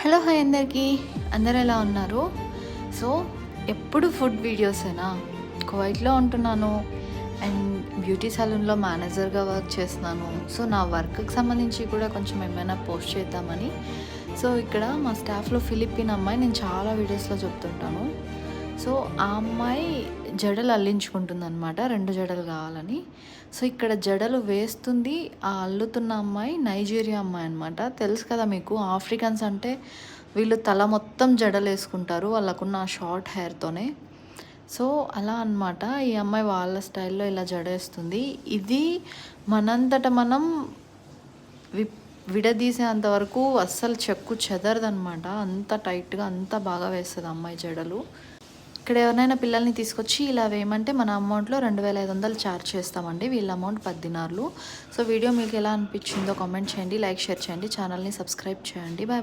Hello hi అందరికీ, అందరు ఎలా ఉన్నారు? సో ఎప్పుడు ఫుడ్ వీడియోసేనా? కువైట్లో ఉంటున్నాను అండ్ బ్యూటీ సలూన్లో మేనేజర్గా వర్క్ చేస్తున్నాను. సో నా వర్క్కి సంబంధించి కూడా కొంచెం ఏమైనా పోస్ట్ చేద్దామని. సో ఇక్కడ మా స్టాఫ్లో ఫిలిపిన్ అమ్మాయి, నేను చాలా వీడియోస్లో చెప్తుంటాను. సో ఆ అమ్మాయి జడలు అల్లించుకుంటుందన్నమాట, 2 జడలు కావాలని. సో ఇక్కడ జడలు వేస్తుంది ఆ అల్లుతున్న అమ్మాయి, నైజీరియా అమ్మాయి అనమాట. తెలుసు కదా మీకు, ఆఫ్రికన్స్ అంటే వీళ్ళు తల మొత్తం జడలు వేసుకుంటారు వాళ్ళకున్న షార్ట్ హెయిర్తోనే. సో అలా అనమాట, ఈ అమ్మాయి వాళ్ళ స్టైల్లో ఇలా జడేస్తుంది. ఇది మనంతట మనం విడదీసేంత వరకు అస్సలు చెక్కు చెదరదనమాట. అంత టైట్గా అంత బాగా వేస్తుంది అమ్మాయి జడలు. ఇక్కడ ఎవరినైనా పిల్లల్ని తీసుకొచ్చి ఇలా వేయమంటే మన అమౌంట్లో 2500 ఛార్జ్ చేస్తామండి. వీళ్ళ అమౌంట్ 10 దినార్లు. సో వీడియో మీకు ఎలా అనిపించిందో కామెంట్ చేయండి, లైక్ షేర్ చేయండి, ఛానల్ని సబ్స్క్రైబ్ చేయండి. బాయ్.